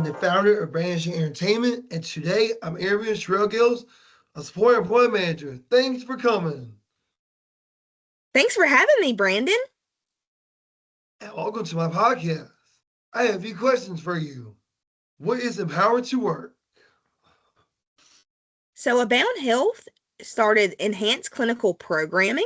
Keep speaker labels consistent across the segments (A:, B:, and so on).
A: I'm the founder of Brandon Entertainment, and today I'm interviewing Sherrell Gills, a support employee manager. Thanks for coming.
B: Thanks for having me, Brandon.
A: And welcome to my podcast. I have a few questions for you. What is Empowered to Work?
B: So, Abound Health started enhanced clinical programming.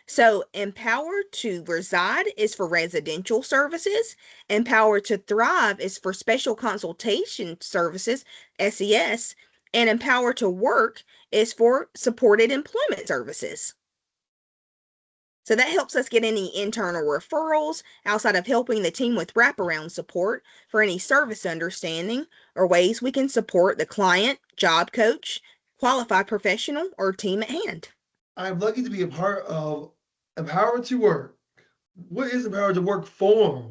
B: So, Empowered to Reside is for residential services, Empowered to Thrive is for special consultation services, SES, and Empowered to Work is for supported employment services. So that helps us get any internal referrals outside of helping the team with wraparound support for any service understanding or ways we can support the client, job coach, qualified professional, or team at hand.
A: I'm lucky to be a part of Empowered to Work. What is Empowered to Work for?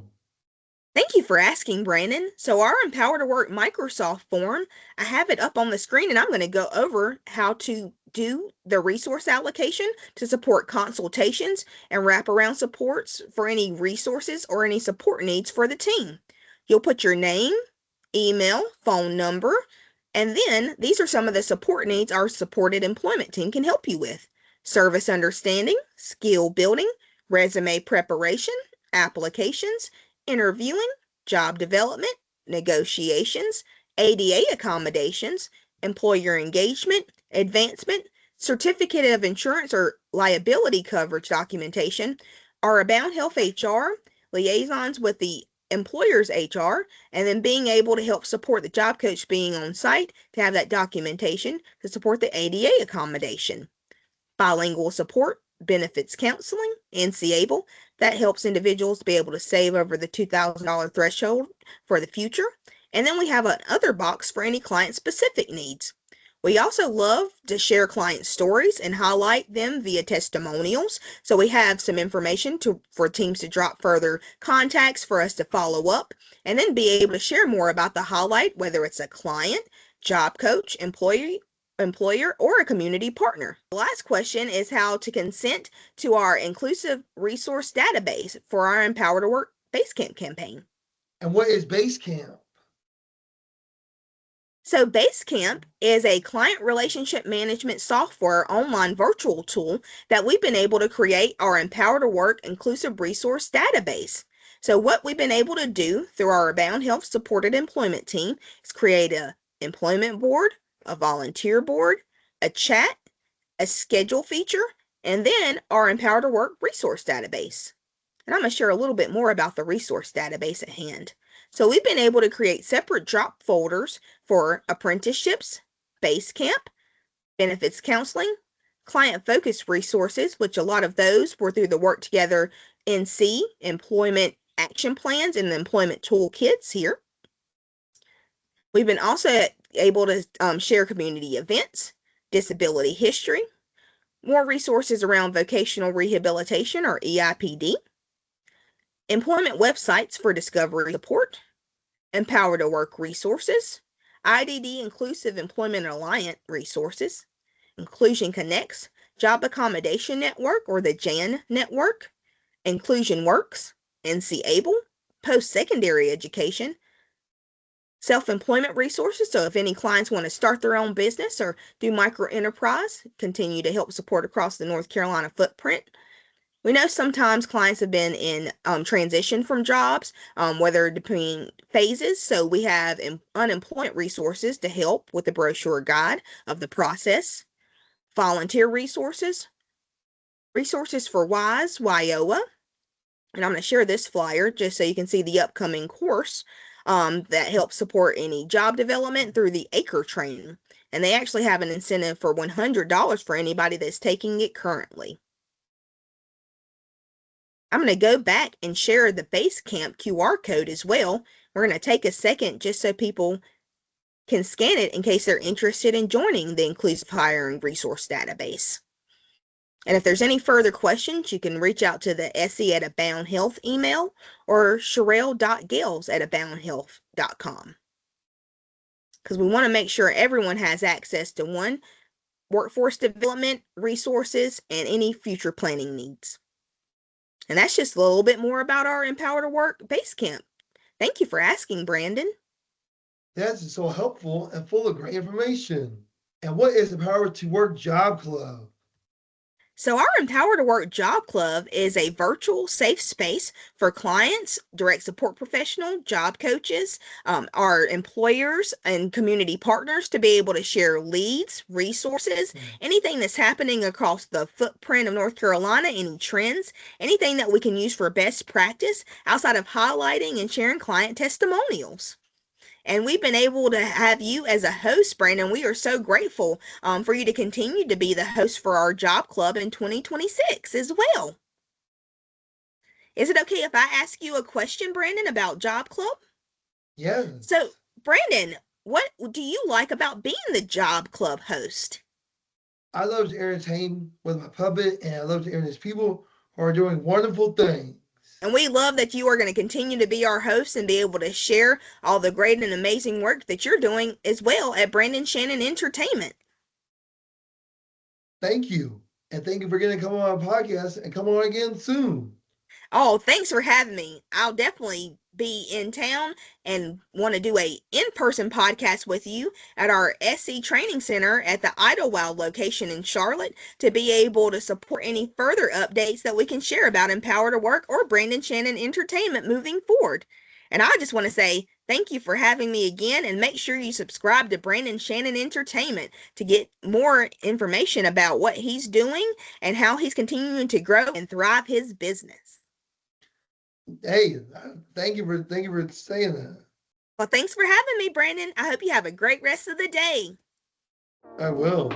B: Thank you for asking, Brandon. So our Empower to Work Microsoft form, I have it up on the screen and I'm going to go over how to do the resource allocation to support consultations and wraparound supports for any resources or any support needs for the team. You'll put your name, email, phone number, and then these are some of the support needs our supported employment team can help you with. Service understanding, skill building, resume preparation, applications, interviewing, job development, negotiations, ADA accommodations, employer engagement, advancement, certificate of insurance or liability coverage documentation, our Abound Health HR, liaisons with the employer's HR, and then being able to help support the job coach being on site to have that documentation to support the ADA accommodation. Bilingual support, benefits counseling, NC-ABLE, that helps individuals be able to save over the $2,000 threshold for the future. And then we have another box for any client-specific needs. We also love to share client stories and highlight them via testimonials. So we have some information for teams to drop further contacts for us to follow up and then be able to share more about the highlight, whether it's a client, job coach, employer, or a community partner. The last question is how to consent to our inclusive resource database for our Empower to Work Basecamp campaign.
A: And what is Basecamp?
B: So Basecamp is a client relationship management software online virtual tool that we've been able to create our Empower to Work inclusive resource database. So what we've been able to do through our Abound Health supported employment team is create a employment board, a volunteer board, a chat, a schedule feature, and then our Empower to Work resource database. And I'm going to share a little bit more about the resource database at hand. So we've been able to create separate drop folders for apprenticeships, Basecamp, benefits counseling, client-focused resources, which a lot of those were through the Work Together NC, employment action plans, and the employment toolkits here. We've been also able to share community events, disability history, more resources around vocational rehabilitation or EIPD, employment websites for discovery support, Empower to Work resources, IDD Inclusive Employment Alliance resources, Inclusion Connects, Job Accommodation Network or the JAN Network, Inclusion Works, NC-ABLE, post-secondary education, self-employment resources. So if any clients want to start their own business or do micro enterprise, continue to help support across the North Carolina footprint. We know sometimes clients have been in transition from jobs, whether between phases. So we have unemployment resources to help with the brochure guide of the process, volunteer resources, resources for WISE, WIOA. And I'm going to share this flyer just so you can see the upcoming course that helps support any job development through the ACRE training. And they actually have an incentive for $100 for anybody that's taking it currently. I'm going to go back and share the Basecamp QR code as well. We're going to take a second just so people can scan it in case they're interested in joining the Inclusive Hiring Resource Database. And if there's any further questions, you can reach out to the Essie at Abound Health email or Sherrell.gales@aboundhealth.com. Because we want to make sure everyone has access to one, workforce development, resources, and any future planning needs. And that's just a little bit more about our Empower to Work Basecamp. Thank you for asking, Brandon.
A: That's so helpful and full of great information. And what is the Power to Work Job Club?
B: So, our Empower to Work Job Club is a virtual safe space for clients, direct support professional, job coaches, our employers, and community partners to be able to share leads, resources, anything that's happening across the footprint of North Carolina, any trends, anything that we can use for best practice outside of highlighting and sharing client testimonials. And we've been able to have you as a host, Brandon. We are so grateful for you to continue to be the host for our job club in 2026 as well. Is it okay if I ask you a question, Brandon, about Job Club?
A: Yes.
B: So, Brandon, what do you like about being the Job Club host?
A: I love to entertain with my puppet, and I love to entertain people who are doing wonderful things.
B: And we love that you are going to continue to be our host and be able to share all the great and amazing work that you're doing as well at Brandon Shannon Entertainment.
A: Thank you. And thank you for getting to come on my podcast and come on again soon.
B: Oh, thanks for having me. I'll definitely be in town and want to do a in-person podcast with you at our SC Training Center at the Idlewild location in Charlotte to be able to support any further updates that we can share about Empower to Work or Brandon Shannon Entertainment moving forward. And I just want to say thank you for having me again, and make sure you subscribe to Brandon Shannon Entertainment to get more information about what he's doing and how he's continuing to grow and thrive his business.
A: Hey, thank you for saying that.
B: Well, thanks for having me, Brandon. I hope you have a great rest of the day.
A: I will.